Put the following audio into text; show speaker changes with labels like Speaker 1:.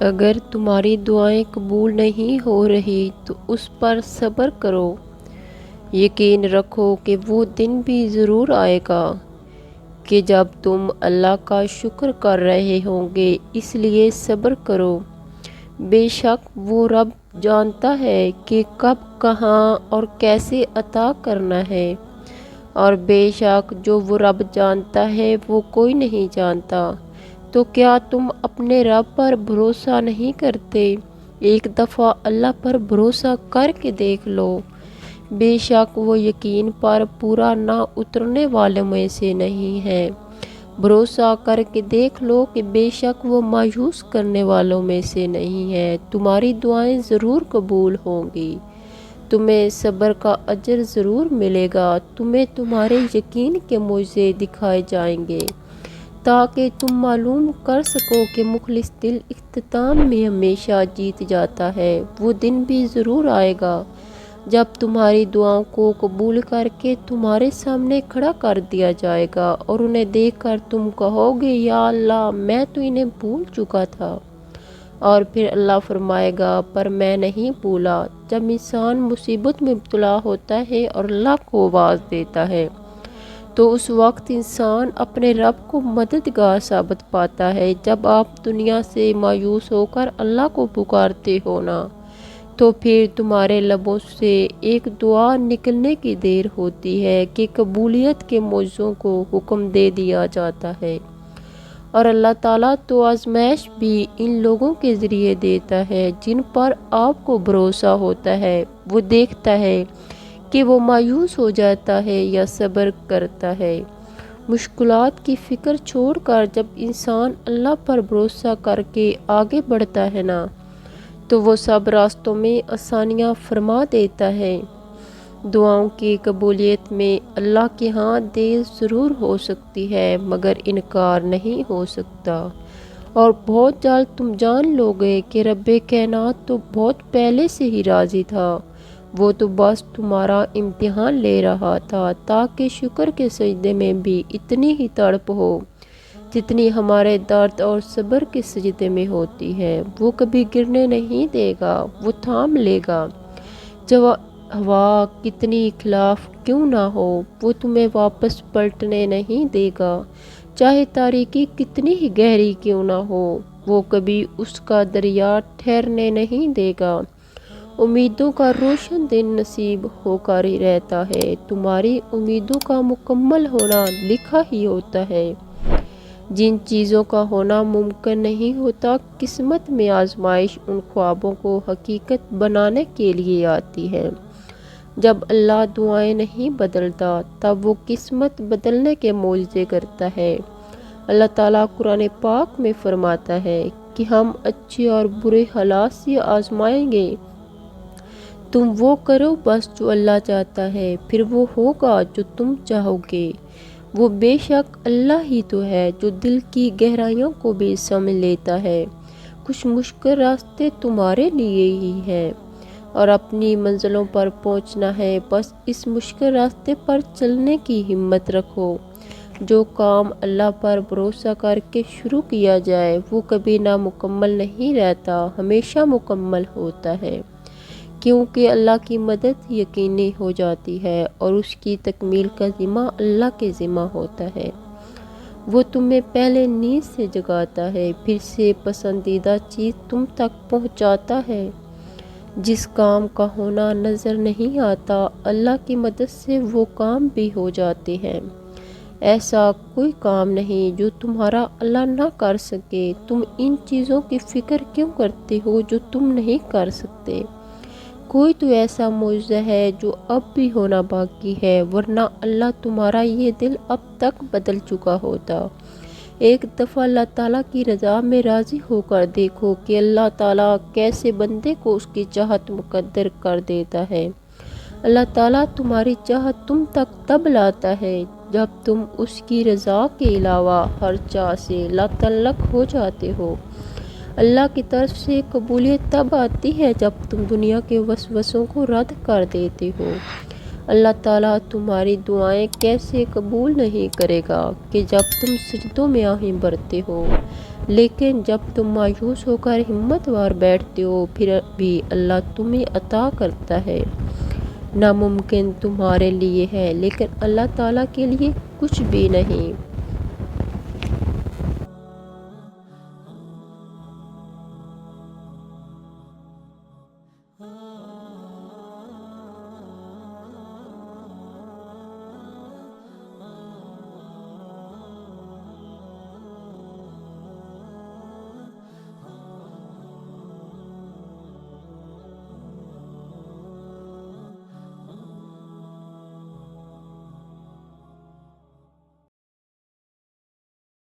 Speaker 1: اگر تمہاری دعائیں قبول نہیں ہو رہی تو اس پر صبر کرو۔ یقین رکھو کہ وہ دن بھی ضرور آئے گا کہ جب تم اللہ کا شکر کر رہے ہوں گے، اس لیے صبر کرو۔ بے شک وہ رب جانتا ہے کہ کب، کہاں اور کیسے عطا کرنا ہے، اور بے شک جو وہ رب جانتا ہے وہ کوئی نہیں جانتا۔ تو کیا تم اپنے رب پر بھروسہ نہیں کرتے؟ ایک دفعہ اللہ پر بھروسہ کر کے دیکھ لو، بے شک وہ یقین پر پورا نہ اترنے والوں میں سے نہیں ہے۔ بھروسہ کر کے دیکھ لو کہ بے شک وہ مایوس کرنے والوں میں سے نہیں ہے۔ تمہاری دعائیں ضرور قبول ہوں گی، تمہیں صبر کا اجر ضرور ملے گا، تمہیں تمہارے یقین کے معجزے دکھائے جائیں گے تاکہ تم معلوم کر سکو کہ مخلص دل اختتام میں ہمیشہ جیت جاتا ہے۔ وہ دن بھی ضرور آئے گا جب تمہاری دعاؤں کو قبول کر کے تمہارے سامنے کھڑا کر دیا جائے گا، اور انہیں دیکھ کر تم کہو گے یا اللہ، میں تو انہیں بھول چکا تھا، اور پھر اللہ فرمائے گا پر میں نہیں بھولا۔ جب انسان مصیبت میں مبتلا ہوتا ہے اور اللہ کو آواز دیتا ہے تو اس وقت انسان اپنے رب کو مددگار ثابت پاتا ہے۔ جب آپ دنیا سے مایوس ہو کر اللہ کو پکارتے ہو نا، تو پھر تمہارے لبوں سے ایک دعا نکلنے کی دیر ہوتی ہے کہ قبولیت کے معجزوں کو حکم دے دیا جاتا ہے، اور اللہ تعالیٰ تو آزمائش بھی ان لوگوں کے ذریعے دیتا ہے جن پر آپ کو بھروسہ ہوتا ہے۔ وہ دیکھتا ہے کہ وہ مایوس ہو جاتا ہے یا صبر کرتا ہے۔ مشکلات کی فکر چھوڑ کر جب انسان اللہ پر بھروسہ کر کے آگے بڑھتا ہے نا، تو وہ سب راستوں میں آسانیاں فرما دیتا ہے۔ دعاؤں کی قبولیت میں اللہ کے ہاں دیر ضرور ہو سکتی ہے مگر انکار نہیں ہو سکتا، اور بہت جلد تم جان لو گے کہ رب کائنات تو بہت پہلے سے ہی راضی تھا، وہ تو بس تمہارا امتحان لے رہا تھا تاکہ شکر کے سجدے میں بھی اتنی ہی تڑپ ہو جتنی ہمارے درد اور صبر کے سجدے میں ہوتی ہے۔ وہ کبھی گرنے نہیں دے گا، وہ تھام لے گا، جو ہوا کتنی خلاف کیوں نہ ہو، وہ تمہیں واپس پلٹنے نہیں دے گا، چاہے تاریکی کتنی ہی گہری کیوں نہ ہو، وہ کبھی اس کا دریا ٹھہرنے نہیں دے گا۔ امیدوں کا روشن دن نصیب ہو کر ہی رہتا ہے، تمہاری امیدوں کا مکمل ہونا لکھا ہی ہوتا ہے۔ جن چیزوں کا ہونا ممکن نہیں ہوتا، قسمت میں آزمائش ان خوابوں کو حقیقت بنانے کے لیے آتی ہے۔ جب اللہ دعائیں نہیں بدلتا تب وہ قسمت بدلنے کے معجزے کرتا ہے۔ اللہ تعالیٰ قرآن پاک میں فرماتا ہے کہ ہم اچھے اور برے حالات سے آزمائیں گے، تم وہ کرو بس جو اللہ چاہتا ہے، پھر وہ ہوگا جو تم چاہو گے۔ وہ بے شک اللہ ہی تو ہے جو دل کی گہرائیوں کو بھی سمجھ لیتا ہے۔ کچھ مشکل راستے تمہارے لیے ہی ہیں اور اپنی منزلوں پر پہنچنا ہے، بس اس مشکل راستے پر چلنے کی ہمت رکھو۔ جو کام اللہ پر بھروسہ کر کے شروع کیا جائے وہ کبھی نامکمل نہیں رہتا، ہمیشہ مکمل ہوتا ہے، کیونکہ اللہ کی مدد یقینی ہو جاتی ہے اور اس کی تکمیل کا ذمہ اللہ کے ذمہ ہوتا ہے۔ وہ تمہیں پہلے نیند سے جگاتا ہے، پھر سے پسندیدہ چیز تم تک پہنچاتا ہے۔ جس کام کا ہونا نظر نہیں آتا، اللہ کی مدد سے وہ کام بھی ہو جاتے ہیں۔ ایسا کوئی کام نہیں جو تمہارا اللہ نہ کر سکے۔ تم ان چیزوں کی فکر کیوں کرتے ہو جو تم نہیں کر سکتے؟ کوئی تو ایسا معجزہ ہے جو اب بھی ہونا باقی ہے، ورنہ اللہ تمہارا یہ دل اب تک بدل چکا ہوتا۔ ایک دفعہ اللہ تعالیٰ کی رضا میں راضی ہو کر دیکھو کہ اللہ تعالیٰ کیسے بندے کو اس کی چاہت مقدر کر دیتا ہے۔ اللہ تعالیٰ تمہاری چاہت تم تک تب لاتا ہے جب تم اس کی رضا کے علاوہ ہر چاہ سے لاتعلق ہو جاتے ہو۔ اللہ کی طرف سے قبولیت تب آتی ہے جب تم دنیا کے وسوسوں کو رد کر دیتے ہو۔ اللہ تعالیٰ تمہاری دعائیں کیسے قبول نہیں کرے گا کہ جب تم سجدوں میں آہیں بھرتے ہو، لیکن جب تم مایوس ہو کر ہمت وار بیٹھتے ہو پھر بھی اللہ تمہیں عطا کرتا ہے۔ ناممکن تمہارے لیے ہے لیکن اللہ تعالیٰ کے لیے کچھ بھی نہیں۔